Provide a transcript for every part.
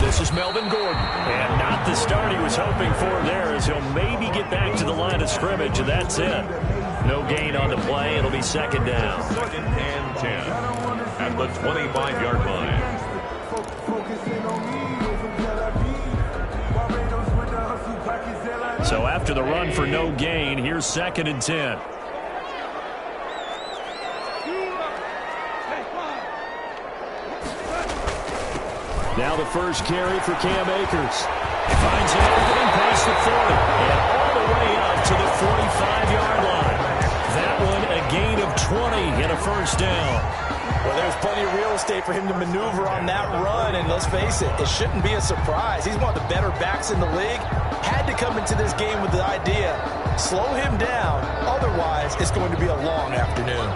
This is Melvin Gordon. And not the start he was hoping for there, as he'll maybe get back to the line of scrimmage, and that's it. No gain on the play. It'll be second down. 2nd and 10 at the 25-yard line. So after the run for no gain, here's 2nd and 10. Now the first carry for Cam Akers. Finds an opening past the 40 and all the way up to the 45-yard line. That one a gain of 20 and a first down. Well, there's plenty of real estate for him to maneuver on that run, and let's face it, it shouldn't be a surprise. He's one of the better backs in the league. Had to come into this game with the idea, slow him down, otherwise it's going to be a long afternoon.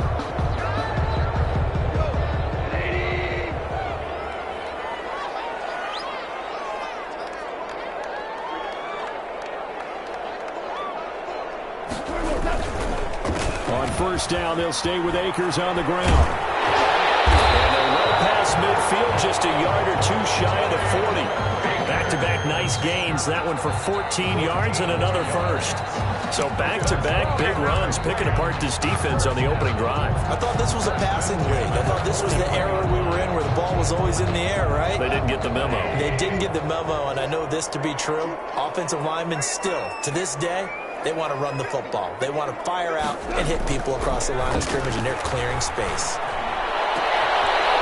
On first down, they'll stay with Akers on the ground. And they'll roll past midfield, just a yard or two shy of the 40. Back-to-back nice gains. That one for 14 yards and another first. So back-to-back big runs, picking apart this defense on the opening drive. I thought this was a passing league. I thought this was the era we were in where the ball was always in the air, right? They didn't get the memo. They didn't get the memo, and I know this to be true. Offensive linemen still, to this day, they want to run the football. They want to fire out and hit people across the line of scrimmage, and they're clearing space.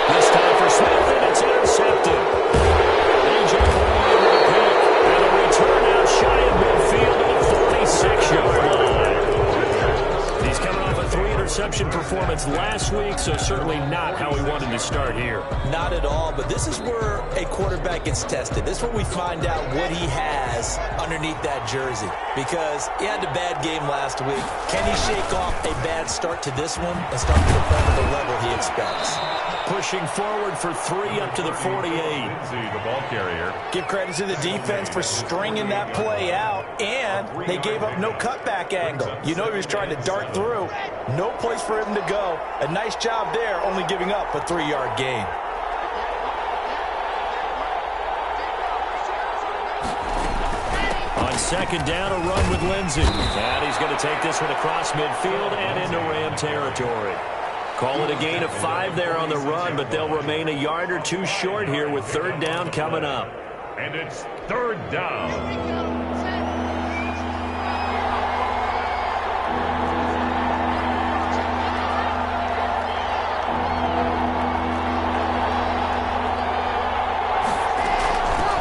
This time for Smith, and it's intercepted. A.J. Brown with a pick, and a return out shy of midfield to the 46-yard line. He's coming off a 3-interception performance last week, so certainly not how he wanted to start here. Not at all, but this is where a quarterback gets tested. This is where we find out what he has underneath that jersey, because he had a bad game last week. Can he shake off a bad start to this one and start to perform at the level he expects? Pushing forward for 3 up to the 48. The ball carrier. Give credit to the defense for stringing that play out, and they gave up no cutback angle. You know he was trying to dart through. No place for him to go. A nice job there, only giving up a 3-yard gain. On second down, a run with Lindsey. And he's going to take this one across midfield and into Ram territory. Call it a gain of 5 there on the run, but they'll remain a yard or two short here with third down coming up. And it's third down.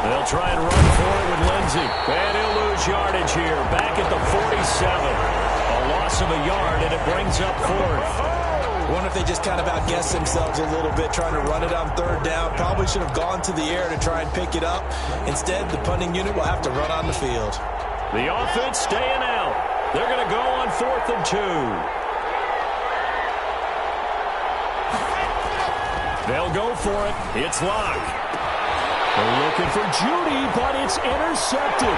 They'll try and run for it with Lindsey. And he'll lose yardage here. Back at the 47. A loss of a yard, and it brings up fourth. I wonder if they just kind of outguessed themselves a little bit trying to run it on third down. Probably should have gone to the air to try and pick it up. Instead, the punting unit will have to run on the field. The offense staying out. They're going to go on 4th and 2. They'll go for it. It's Locke. They're looking for Judy, but it's intercepted.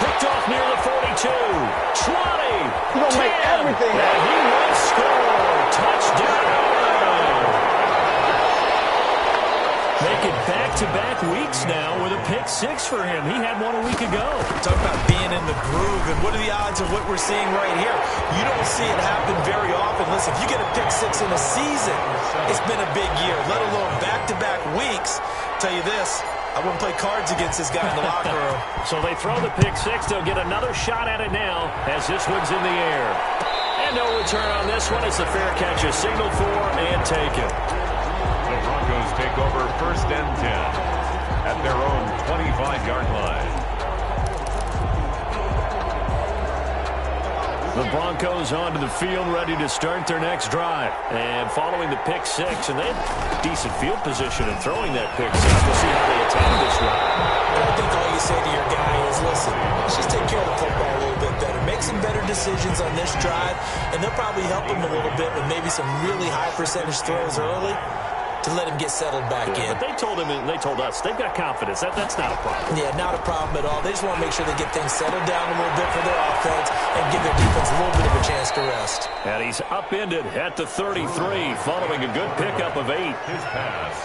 Picked off near the 42. 20. He's going to make everything happen. And he will score. Touchdown. Make it back-to-back weeks now with a pick 6 for him. He had one a week ago. Talk about being in the groove, and what are the odds of what we're seeing right here? You don't see it happen very often. Listen, if you get a pick 6 in a season, it's been a big year, let alone back-to-back weeks. Tell you this, I wouldn't play cards against this guy in the locker room. So they throw the pick 6. They'll get another shot at it now as this one's in the air. And no return on this one as the fair catch is signaled for and taken. The Broncos take over 1st and 10 at their own 25-yard line. The Broncos onto the field, ready to start their next drive. And following the pick 6, and they had decent field position in throwing that pick 6. We'll see how they attack this one. I think all you say to your guy is, listen, let's just take care of the football a little bit better. Make some better decisions on this drive, and they'll probably help him a little bit with maybe some really high percentage throws early to let him get settled back in. But they told him, and they told us, they've got confidence. That's not a problem. Yeah, not a problem at all. They just want to make sure they get things settled down a little bit for their offense and give their defense a little bit of a chance to rest. And he's upended at the 33 following a good pickup of 8. His pass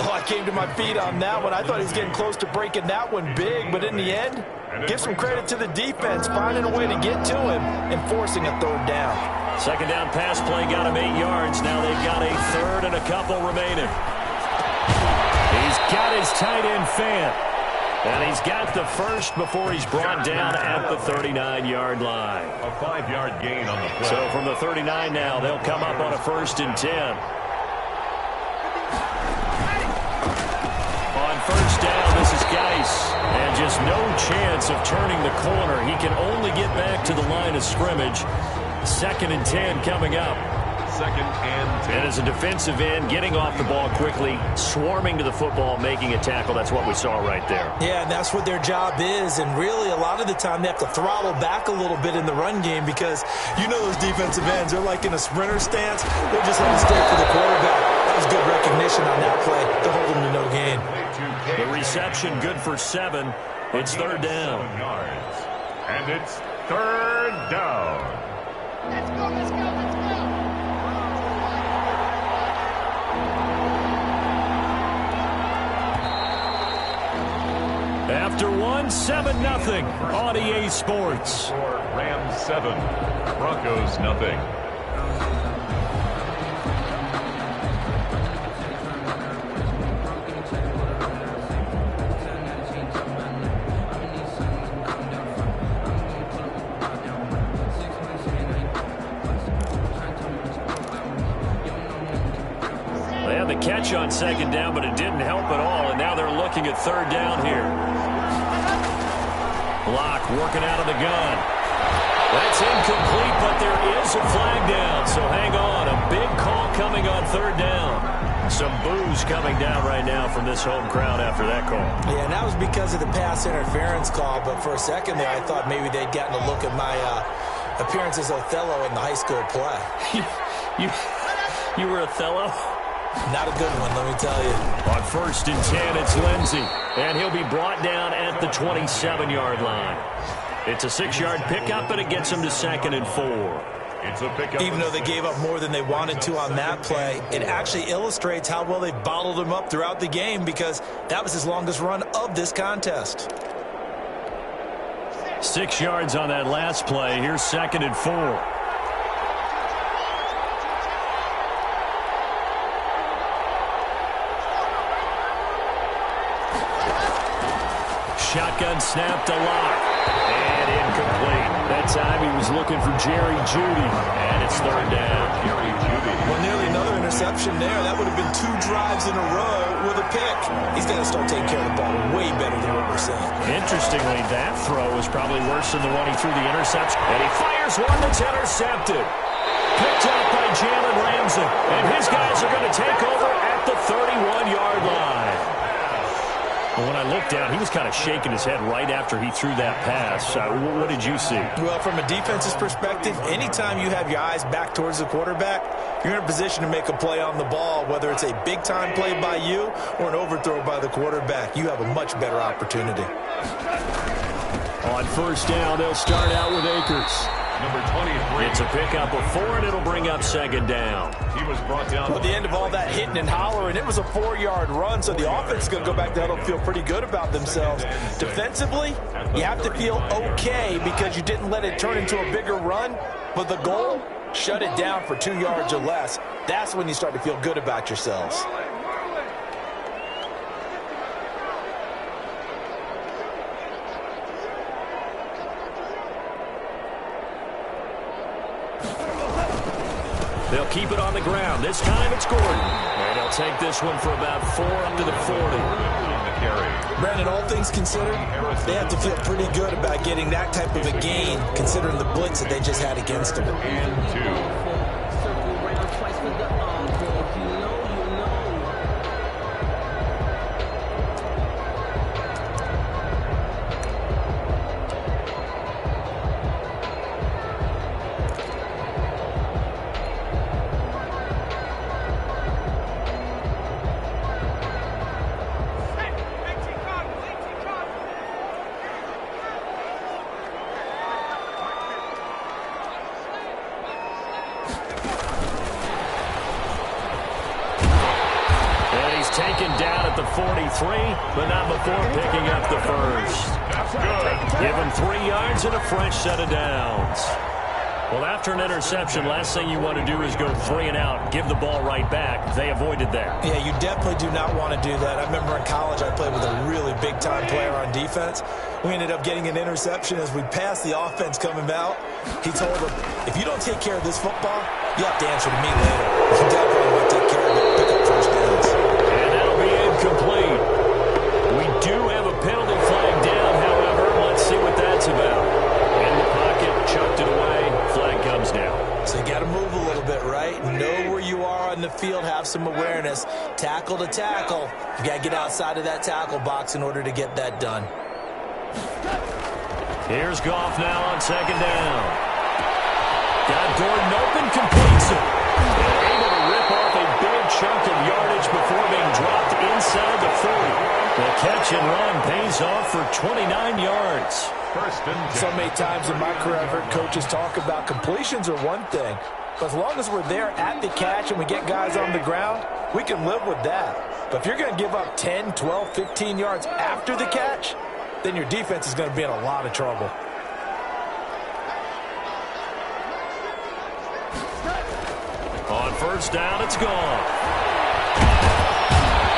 Oh, I came to my feet on that one. I thought he was getting close to breaking that one big, but in the end, give some credit to the defense, finding a way to get to him and forcing a third down. Second down pass play got him 8 yards. Now they've got a third and a couple remaining. He's got his tight end fan. And he's got the first before he's brought down at the 39-yard line. A 5-yard gain on the play. So from the 39 now, they'll come up on a 1st and 10. On 1st down, this is Geis. And just no chance of turning the corner. He can only get back to the line of scrimmage. 2nd and 10 coming up. 2nd and 10. And as a defensive end, getting off the ball quickly, swarming to the football, making a tackle. That's what we saw right there. Yeah, and that's what their job is. And really, a lot of the time, they have to throttle back a little bit in the run game because you know those defensive ends, they're like in a sprinter stance. They're just heading straight for the quarterback. That was good recognition on that play to hold them to no gain. The reception good for 7. It's 3rd down. 7 yards. And it's 3rd down. Let's go, let's go, let's go. After 1, 7-0 on EA Sports. Rams 7, Broncos nothing. They had the catch on 2nd down, but it didn't help at all, and now they're looking at 3rd down here. Block working out of the gun. That's incomplete, but there is a flag down, so hang on. A big call coming on 3rd down. Some boos coming down right now from this home crowd after that call. Yeah, and that was because of the pass interference call, but for a second there, I thought maybe they'd gotten a look at my appearance as Othello in the high school play. You were Othello? Not a good one, let me tell you. On 1st and 10, it's Lindsey. And he'll be brought down at the 27-yard line. It's a 6-yard pickup, and it gets him to 2nd and 4. It's a pickup. Even though they gave up more than they wanted to on that play, it actually illustrates how well they bottled him up throughout the game because that was his longest run of this contest. 6 yards on that last play. Here's 2nd and 4. Shotgun snap to Lock. And incomplete. That time he was looking for Jerry Jeudy. And it's 3rd down. Jerry Jeudy. Well, nearly another interception there. That would have been 2 drives in a row with a pick. He's got to start taking care of the ball way better than what we're seeing. Interestingly, that throw was probably worse than the one he threw the interception. And he fires one that's intercepted. Picked up by Jalen Ramsey. And his guys are going to take over at the 31-yard line. When I looked down, he was kind of shaking his head right after he threw that pass. What did you see? Well, from a defense's perspective, anytime you have your eyes back towards the quarterback, you're in a position to make a play on the ball, whether it's a big-time play by you or an overthrow by the quarterback. You have a much better opportunity. On 1st down, they'll start out with Akers. Number 23. It's a pickup of 4, and it'll bring up 2nd down. He was brought down. At the end of all that hitting and hollering, it was a 4-yard run, so the offense is going to go back there and feel pretty good about themselves. Defensively, you have to feel okay because you didn't let it turn into a bigger run, but the goal, shut it down for 2 yards or less. That's when you start to feel good about yourselves. They'll keep it on the ground. This time it's Gordon. And they'll take this one for about 4 up to the 40. Brandon, all things considered, they have to feel pretty good about getting that type of a gain, considering the blitz that they just had against them. And 2. taken down at the 43, but not before picking up the first. That's good. Give him 3 yards and a fresh set of downs. Well, after an interception, last thing you want to do is go 3 and out, give the ball right back. They avoided that. Yeah, you definitely do not want to do that. I remember in college I played with a really big-time player on defense. We ended up getting an interception as we passed the offense coming out. He told him, if you don't take care of this football, you have to answer to me later. You definitely want to take care of it, pick up first downs. And that'll be incomplete. We do have a penalty flag down, however. Let's see what that's about. In the pocket, chucked it away. Flag comes down. So you got to move a little bit, right? Know where you are on the field, have some awareness. Tackle to tackle. You got to get outside of that tackle box in order to get that done. Here's Goff now on second down. Got Gordon open, completes it. And able to rip off a big chunk of yardage before being dropped inside the 40. The catch and run pays off for 29 yards. First and 10. So many times in my career I've heard coaches talk about completions are one thing, but as long as we're there at the catch and we get guys on the ground, we can live with that. But if you're going to give up 10, 12, 15 yards after the catch, then your defense is going to be in a lot of trouble. On first down, it's gone.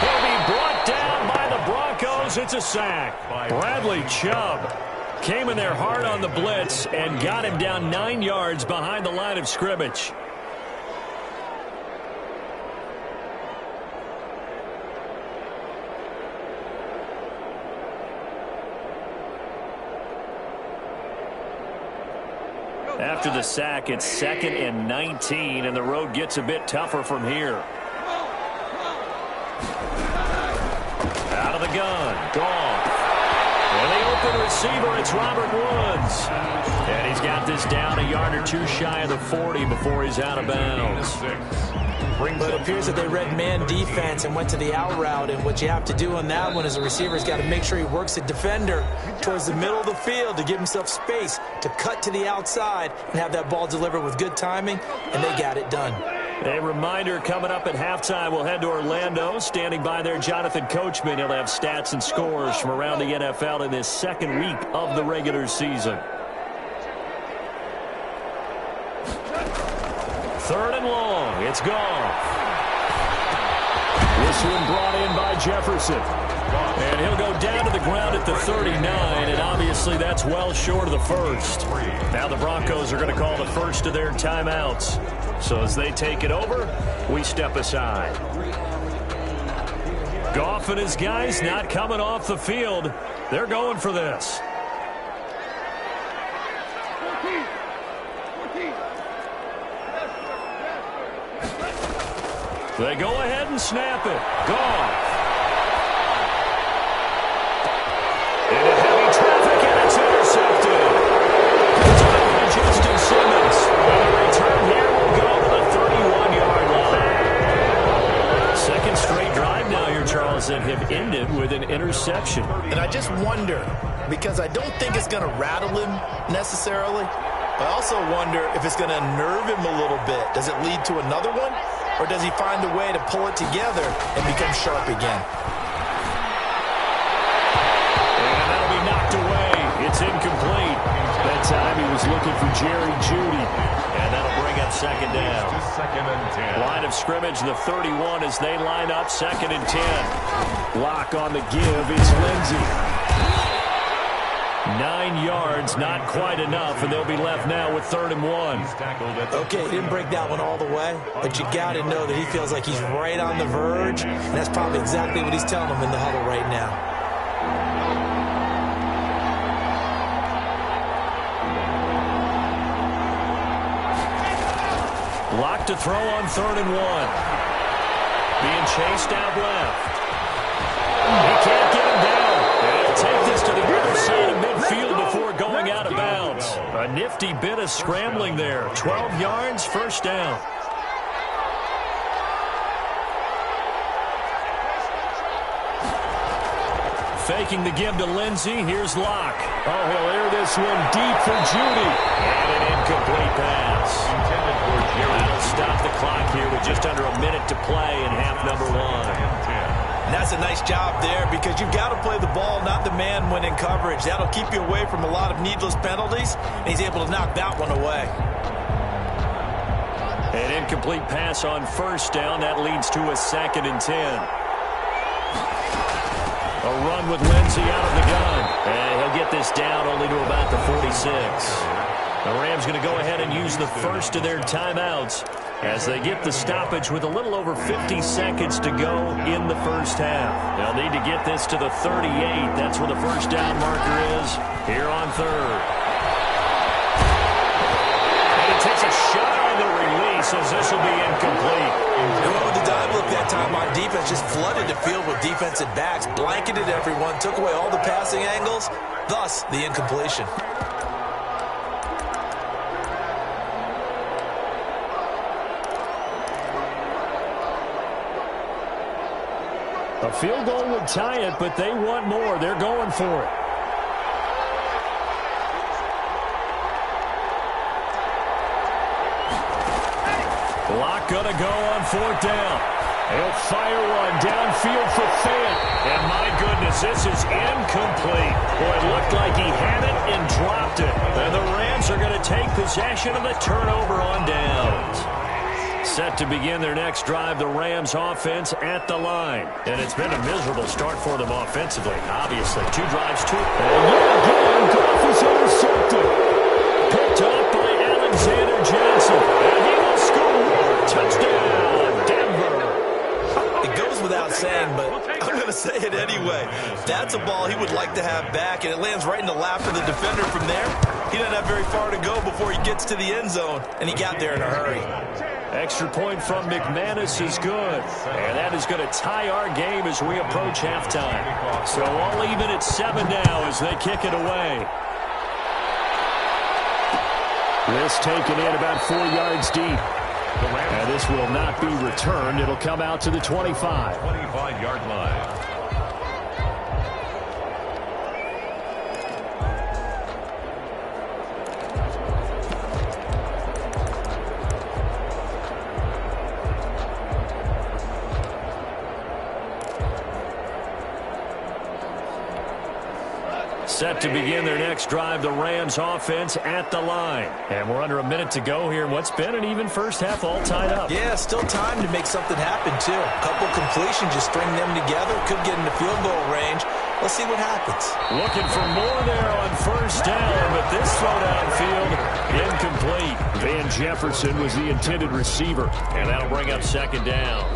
He'll be brought down by the Broncos. It's a sack. Bradley Chubb came in there hard on the blitz and got him down 9 yards behind the line of scrimmage. After the sack, it's 2nd and 19, and the road gets a bit tougher from here. Out of the gun, Goff. And the open receiver, it's Robert Woods. And he's got this down a yard or two shy of the 40 before he's out of bounds. But it appears that they read man defense and went to the out route, and what you have to do on that one is a receiver's got to make sure he works the defender towards the middle of the field to give himself space to cut to the outside and have that ball delivered with good timing, and they got it done. A reminder coming up at halftime, we'll head to Orlando. Standing by there, Jonathan Coachman. He'll have stats and scores from around the NFL in this second week of the regular season. 3rd and long. It's Goff. This one brought in by Jefferson. And he'll go down to the ground at the 39, and obviously that's well short of the first. Now the Broncos are going to call the first of their timeouts. So as they take it over, we step aside. Goff and his guys not coming off the field. They're going for this. They go ahead and snap it. Goff. Into heavy traffic, and it's intercepted. Picked up by Justin Simmons. And the return here will go to the 31-yard line. Second straight drive now here, Charles, that have ended with an interception. And I just wonder, because I don't think it's going to rattle him necessarily, but I also wonder if it's going to nerve him a little bit. Does it lead to another one? Or does he find a way to pull it together and become sharp again? And that'll be knocked away. It's incomplete. That time he was looking for Jerry Jeudy. And that'll bring up second down. 2nd and 10. Line of scrimmage, the 31 as they line up 2nd and 10. Lock on the give. It's Lindsey. 9 yards, not quite enough, and they'll be left now with 3rd and 1. Okay, he didn't break that one all the way, but you got to know that he feels like he's right on the verge, and that's probably exactly what he's telling them in the huddle right now. Lock to throw on 3rd and 1. Being chased out left. He can't get him down. And he'll take this to the other side of midfield before going out of bounds. A nifty bit of scrambling there. 12 yards, first down. Faking the give to Lindsey. Here's Locke. Oh, he'll air this one deep for Jeudy. And an incomplete pass. Intended for Jerry. That'll stop the clock here with just under a minute to play in half number 1. And that's a nice job there because you've got to play the ball, not the man when in coverage. That'll keep you away from a lot of needless penalties, and he's able to knock that one away. An incomplete pass on first down. That leads to a 2nd and 10. A run with Lindsey out of the gun. And he'll get this down only to about the 46. The Rams going to go ahead and use the first of their timeouts as they get the stoppage with a little over 50 seconds to go in the first half. They'll need to get this to the 38. That's where the first down marker is here on 3rd. And he takes a shot on the release as this will be incomplete. They went with the dive look that time on defense, just flooded the field with defensive backs, blanketed everyone, took away all the passing angles, thus the incompletion. A field goal would tie it, but they want more. They're going for it. Locke going to go on 4th down. He'll fire one downfield for Fant. And my goodness, this is incomplete. Boy, it looked like he had it and dropped it. And the Rams are going to take possession of the turnover on downs. Set to begin their next drive, the Rams offense at the line. And it's been a miserable start for them offensively, obviously. 2 drives, 2. And yet again, Goff is intercepted. Picked up by Alexander Johnson. And he will score. Touchdown, Denver. It goes without saying, but I'm going to say it anyway. That's a ball he would like to have back, and it lands right in the lap of the defender from there. He doesn't have very far to go before he gets to the end zone, and he got there in a hurry. Extra point from McManus is good. And that is going to tie our game as we approach halftime. So all even at 7 now as they kick it away. This taken in about 4 yards deep. And this will not be returned. It'll come out to the 25. 25-yard line. Set to begin their next drive, the Rams offense at the line. And we're under a minute to go here in what's been an even first half all tied up. Yeah, still time to make something happen, too. A couple completions, just string them together. Could get into field goal range. Let's see what happens. Looking for more there on first down, but this throw downfield incomplete. Van Jefferson was the intended receiver, and that'll bring up 2nd down.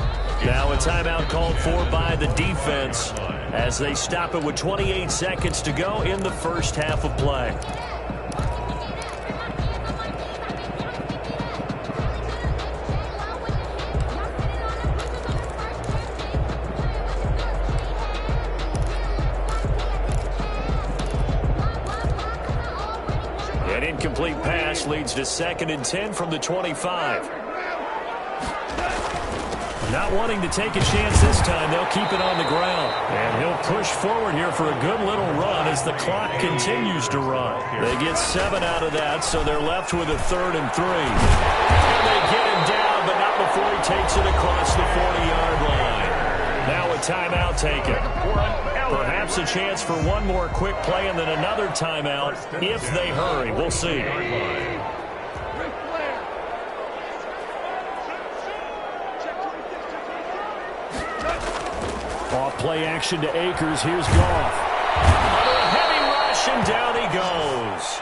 Now a timeout called for by the defense as they stop it with 28 seconds to go in the first half of play. An incomplete pass leads to 2nd and 10 from the 25. Not wanting to take a chance this time, they'll keep it on the ground. And he'll push forward here for a good little run as the clock continues to run. They get 7 out of that, so they're left with a 3rd and 3. And they get him down, but not before he takes it across the 40-yard line. Now a timeout taken. Perhaps a chance for one more quick play and then another timeout if they hurry. We'll see. Off play action to Akers. Here's Goff. Under a heavy rush, and down he goes.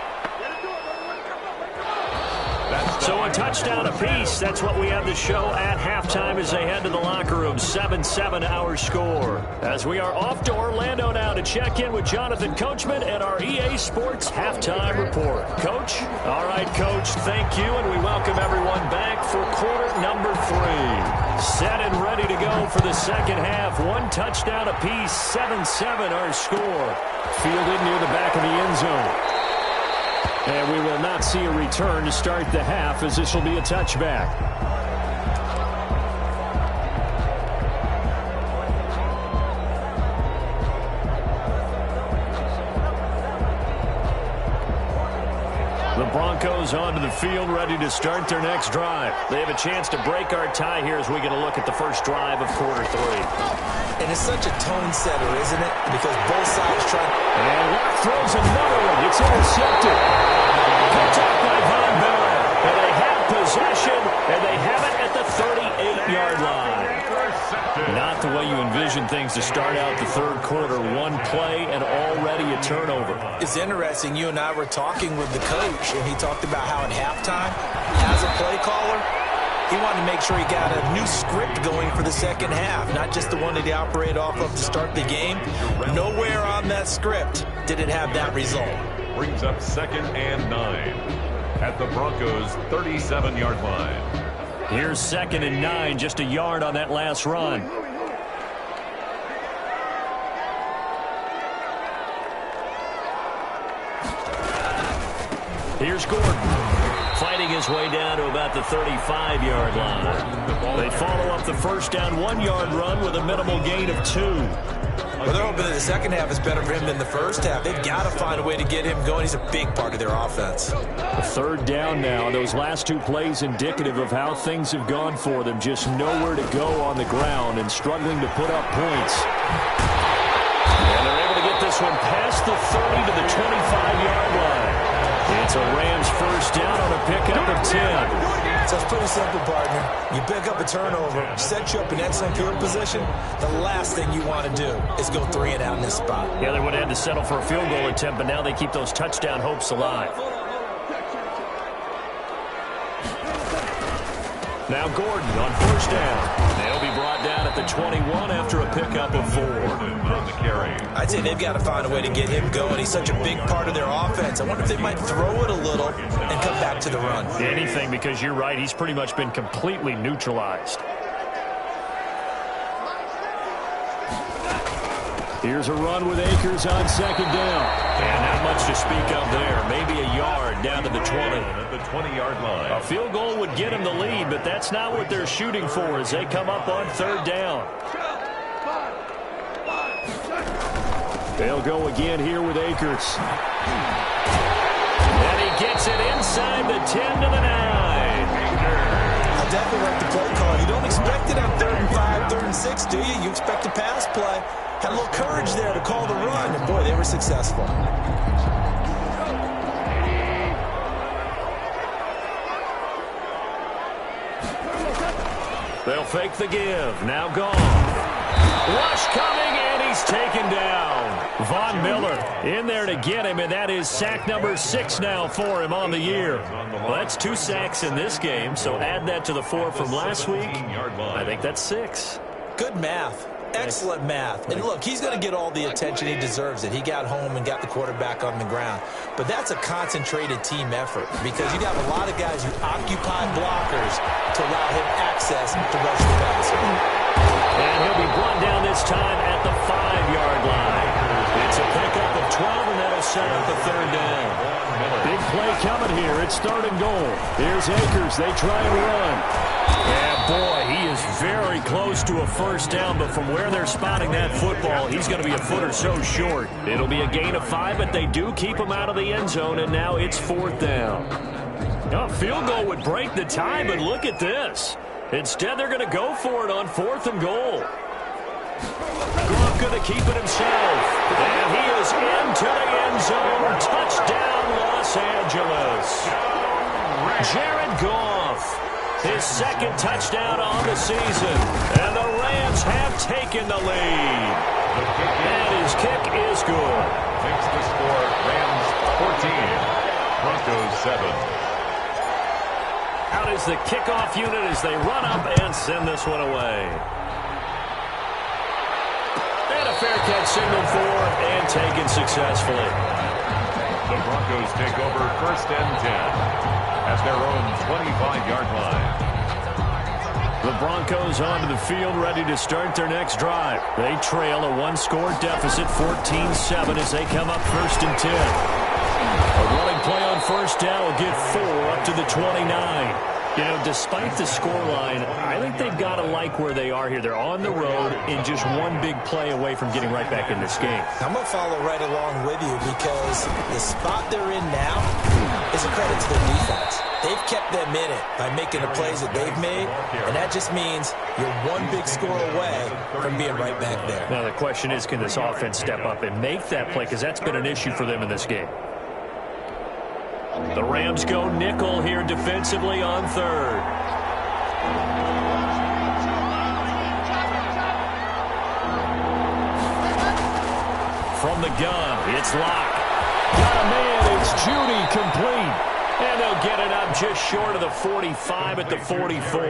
So a touchdown apiece. That's what we have to show at halftime as they head to the locker room. 7-7 our score. As we are off to Orlando now to check in with Jonathan Coachman at our EA Sports Halftime Report. Coach? All right, Coach, thank you, and we welcome everyone back for quarter number 3. Set and ready to go for the second half. 1 touchdown apiece, 7-7 our score. Fielded near the back of the end zone. And we will not see a return to start the half as this will be a touchback. The Broncos onto the field, ready to start their next drive. They have a chance to break our tie here as we get a look at the first drive of quarter 3. And it's such a tone setter, isn't it? Because both sides try. And Locke throws another one. It's intercepted. Picked up by Von Miller. And they have possession, and they have it at the 38-yard line. Not the way you envision things to start out the third quarter. One play and already a turnover. It's interesting. You and I were talking with the coach, and he talked about how at halftime, as a play caller, he wanted to make sure he got a new script going for the second half, not just the one that he operated off of to start the game. Nowhere on that script did it have that result. Brings up 2nd and 9 at the Broncos' 37-yard line. Here's 2nd and 9, just a yard on that last run. Here's Gordon, fighting his way down to about the 35-yard line. They follow up the first down 1-yard run with a minimal gain of 2. Well, they're hoping that the second half is better for him than the first half. They've got to find a way to get him going. He's a big part of their offense. A third down now. Those last 2 plays indicative of how things have gone for them. Just nowhere to go on the ground and struggling to put up points. And they're able to get this one past the 30 to the 25-yard line. It's a Rams first down on a pickup of 10. So it's pretty simple, partner. You pick up a turnover, set you up in excellent field position. The last thing you want to do is go 3 and out in this spot. Yeah, they would have had to settle for a field goal attempt, but now they keep those touchdown hopes alive. Now Gordon on first down. They'll be brought down at the 21 after a pickup of 4. On the carry. I'd say they've got to find a way to get him going. He's such a big part of their offense. I wonder if they might throw it a little and come back to the run. Anything, because you're right. He's pretty much been completely neutralized. Here's a run with Akers on 2nd down. And not much to speak of there. Maybe a yard down to the 20. At the 20-yard line. A field goal would get him the lead, but that's not what they're shooting for as they come up on 3rd down. They'll go again here with Akers. And he gets it inside the 10 to the 9. I definitely like the play call. You don't expect it on 3rd and 5, 3rd and 6, do you? You expect a pass play. Had a little courage there to call the run, and boy, they were successful. They'll fake the give. Now gone. Rush coming, and he's taken down. Von Miller in there to get him, and that is sack number 6 now for him on the year. Well, that's 2 sacks in this game, so add that to the 4 from last week. I think that's 6. Good math. Excellent math. And look, he's going to get all the attention he deserves. He got home and got the quarterback on the ground. But that's a concentrated team effort because you have a lot of guys who occupy blockers to allow him access to rush the passer. And he'll be brought down this time at the 5-yard line. It's a pickup of 12, and that'll set up the 3rd down. Big play coming here. It's 3rd and goal. Here's Akers. They try and run. Yeah, boy, he is very close to a first down, but from where they're spotting that football, he's going to be a foot or so short. It'll be a gain of 5, but they do keep him out of the end zone, and now it's 4th down. A field goal would break the tie, but look at this. Instead, they're going to go for it on 4th and goal. Gronk going to keep it himself, and he is into the end zone. Touchdown, Los Angeles. Jared Goff. His 2nd touchdown on the season. And the Rams have taken the lead. And his kick is good. Makes the score Rams 14, Broncos 7. Out is the kickoff unit as they run up and send this one away. And a fair catch signaled for and taken successfully. The Broncos take over 1st and 10. At their own 25-yard line. The Broncos onto the field ready to start their next drive. They trail a 1-score deficit, 14-7 as they come up 1st and 10. A running play on 1st down will get 4 up to the 29. You know, despite the scoreline, I think they've got to like where they are here. They're on the road and just one big play away from getting right back in this game. I'm going to follow right along with you because the spot they're in now is a credit to their defense. They've kept them in it by making the plays that they've made, and that just means you're one big score away from being right back there. Now, the question is, can this offense step up and make that play? Because that's been an issue for them in this game. The Rams go nickel here defensively on third. From the gun, it's Locke. Got a man, it's Judy, complete. And they'll get it up just short of the 45 at the 44.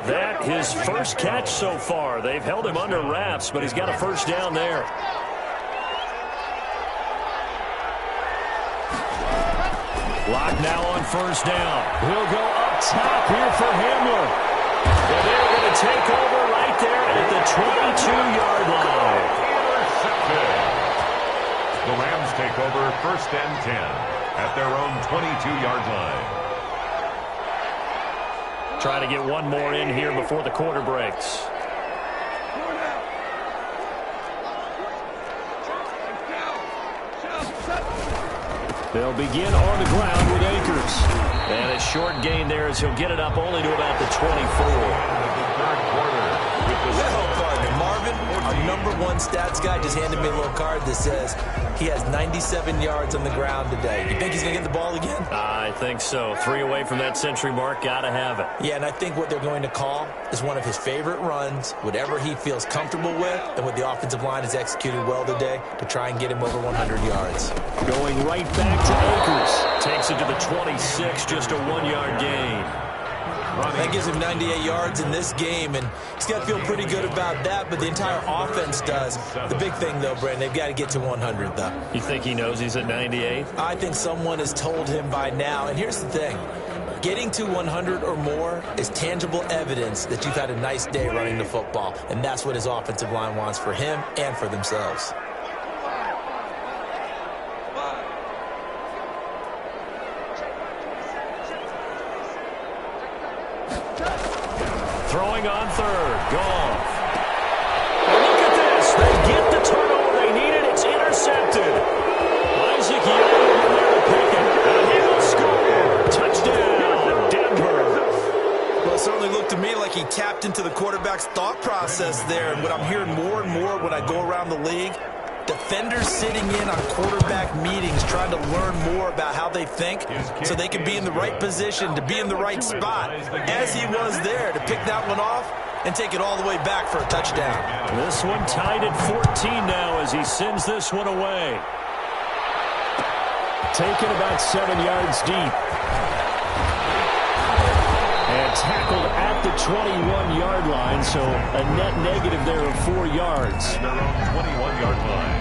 That his first catch so far. They've held him under wraps, but he's got a first down there. Locke now on first down. He'll go up top here for Hamler. And they're going to take over right there at the 22-yard line. The Rams take over first and 10 at their own 22-yard line. Try to get one more in here before the quarter breaks. They'll begin on the ground with Akers. And a short gain there as he'll get it up only to about the 24. Third quarter. Marvin, our #1 stats guy, just handed me a little card that says he has 97 yards on the ground today. You think he's going to get the ball again? I think so. 3 away from that century mark. Got to have it. Yeah, and I think what they're going to call is one of his favorite runs, whatever he feels comfortable with, and what the offensive line has executed well today to try and get him over 100 yards. Going right back to Akers. Takes it to the 26, just a 1-yard gain. That gives him 98 yards in this game, and he's got to feel pretty good about that, but the entire offense does. The big thing, though, Brandon, they've got to get to 100, though. You think he knows he's at 98? I think someone has told him by now, and here's the thing. Getting to 100 or more is tangible evidence that you've had a nice day running the football, and that's what his offensive line wants for him and for themselves. Throwing on third. Goff. And look at this. They get the turnover they needed. It's intercepted. Isaac Young in there to pick it. And he will score. Touchdown, Denver. Well, it certainly looked to me like he tapped into the quarterback's thought process there. And what I'm hearing more and more when I go around the league, defenders sitting in on quarterback meetings trying to learn more about how they think so they can be in the right position to be in the right spot, as he was there to pick that one off and take it all the way back for a touchdown. This one tied at 14 now as he sends this one away. Taken about 7 yards deep. And tackled at the 21-yard line, so a net negative there of 4 yards. Their own 21-yard line.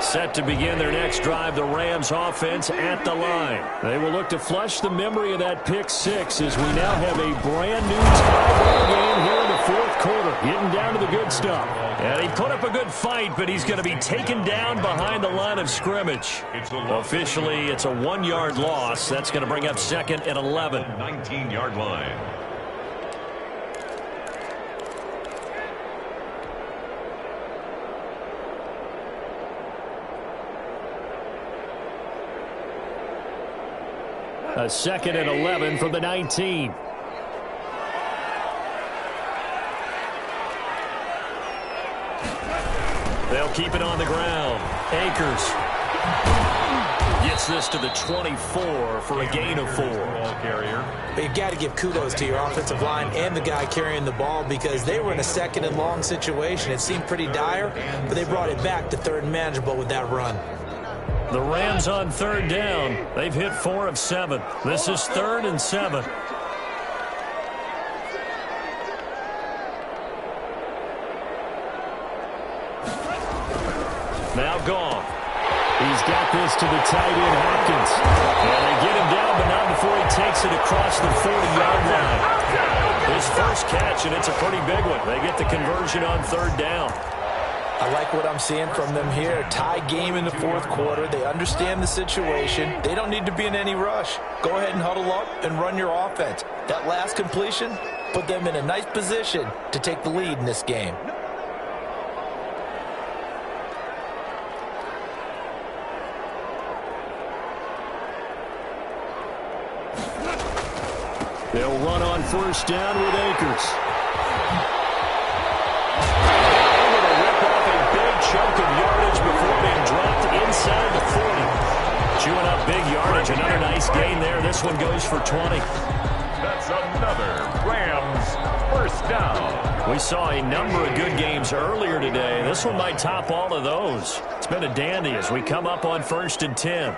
Set to begin their next drive, the Rams offense at the line. They will look to flush the memory of that pick 6 as we now have a brand new tie ball game here in the 4th quarter. Getting down to the good stuff. And he put up a good fight, but he's going to be taken down behind the line of scrimmage. Officially, it's a 1-yard loss. That's going to bring up 2nd and 11. 19-yard line. A 2nd and 11 from the 19. They'll keep it on the ground. Akers gets this to the 24 for a gain of 4. But you've got to give kudos to your offensive line and the guy carrying the ball because they were in a 2nd and long situation. It seemed pretty dire, but they brought it back to 3rd and manageable with that run. The Rams on 3rd down. They've hit 4 of 7. This is 3rd and 7. Now Goff. He's got this to the tight end, Hopkins. And they get him down, but not before he takes it across the 40-yard line. His first catch, and it's a pretty big one. They get the conversion on 3rd down. I like what I'm seeing from them here. Tie game in the fourth quarter. They understand the situation. They don't need to be in any rush. Go ahead and huddle up and run your offense. That last completion put them in a nice position to take the lead in this game. They'll run on first down with Akers. Able to rip off a big chunk of yardage before being dropped inside the 40. Chewing up big yardage. Another nice gain there. This one goes for 20. That's another Rams first down. We saw a number of good games earlier today. This one might top all of those. It's been a dandy as we come up on 1st and 10.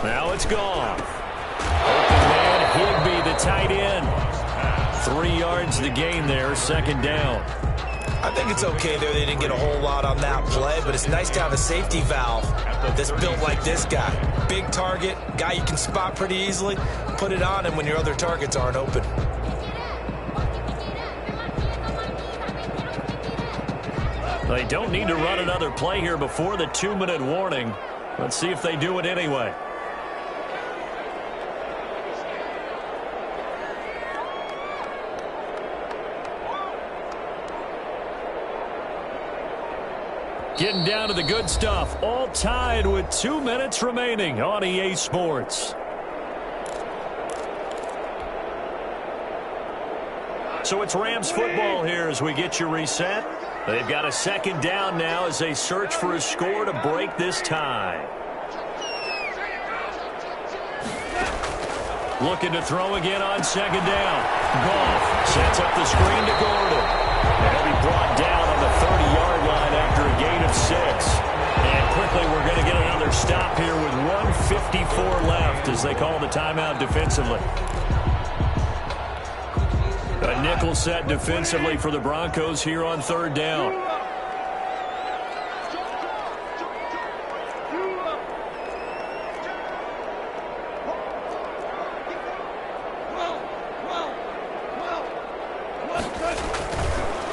Now it's gone. Open man, Higbee, the tight end. 3 yards to gain there, second down. I think it's okay there. They didn't get a whole lot on that play, but it's nice to have a safety valve that's built like this guy. Big target, guy you can spot pretty easily. Put it on him when your other targets aren't open. They don't need to run another play here before the 2-minute warning. Let's see if they do it anyway. Getting down to the good stuff. All tied with 2 minutes remaining on EA Sports. So it's Rams football here as we get you reset. They've got a second down now as they search for a score to break this tie. Looking to throw again on second down. Goff sets up the screen to Gordon. And he'll be brought down on the 30-yard line after a gain of 6. And quickly we're going to get another stop here with 1:54 left as they call the timeout defensively. A nickel set defensively for the Broncos here on 3rd down.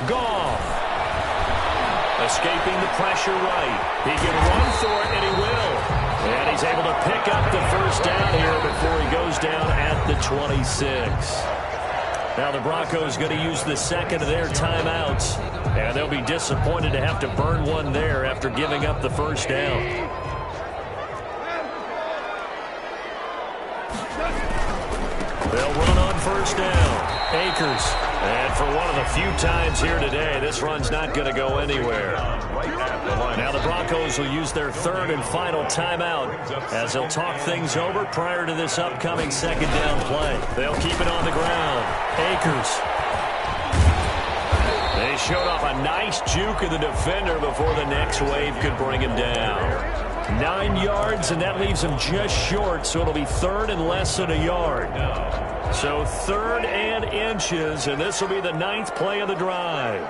Goff. Escaping the pressure right. He can run for it, and he will. And he's able to pick up the first down here before he goes down at the 26. Now the Broncos going to use the second of their timeouts, and they'll be disappointed to have to burn one there after giving up the first down. They'll run on first down. Akers. And for one of the few times here today, this run's not going to go anywhere. Now the Broncos will use their 3rd and final timeout as they'll talk things over prior to this upcoming second down play. They'll keep it on the ground. Akers. They showed off a nice juke of the defender before the next wave could bring him down. 9 yards, and that leaves him just short, so it'll be 3rd and less than a yard. So 3rd and inches, and this will be the 9th play of the drive.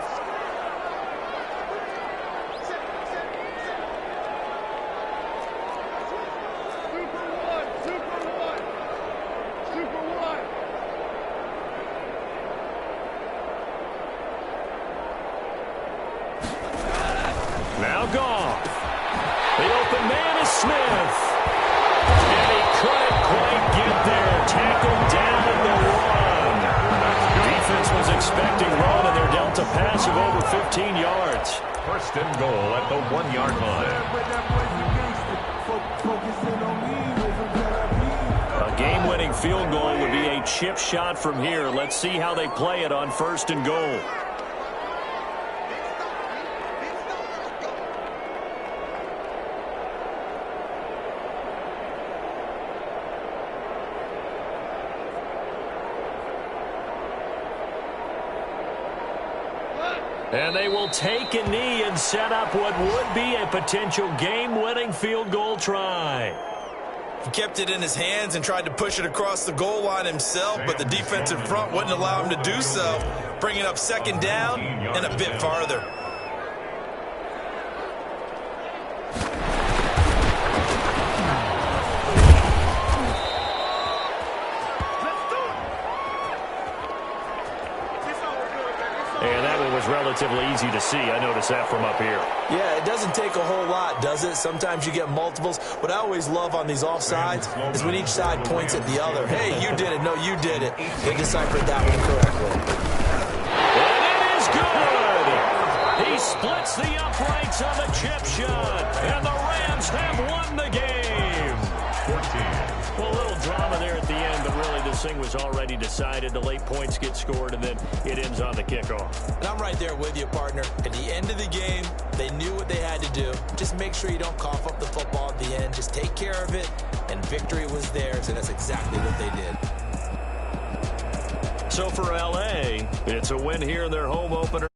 Now Goff. The open man is Smith. And he couldn't quite get there. Tackled down the run. Defense was expecting run, and they're dealt a pass of over 15 yards. 1st and goal at the 1-yard line. A game-winning field goal would be a chip shot from here. Let's see how they play it on 1st and goal. And they will take a knee and set up what would be a potential game-winning field goal try. He kept it in his hands and tried to push it across the goal line himself, but the defensive front wouldn't allow him to do so, bringing up second down and a bit farther. relatively easy to see. I notice that from up here. Yeah, it doesn't take a whole lot, does it? Sometimes you get multiples. What I always love on these offsides is when each side points at the other. Hey, you did it. No, you did it. They deciphered that one correctly. And it is good. He splits the uprights on the chip shot. And the Rams have won the game. 14. Well, a little drama there at the end, but really this thing was already decided. The late points get scored, and then it ends on the kickoff. And I'm right there with you, partner. At the end of the game, they knew what they had to do. Just make sure you don't cough up the football at the end. Just take care of it, and victory was theirs, and that's exactly what they did. So for L.A., it's a win here in their home opener.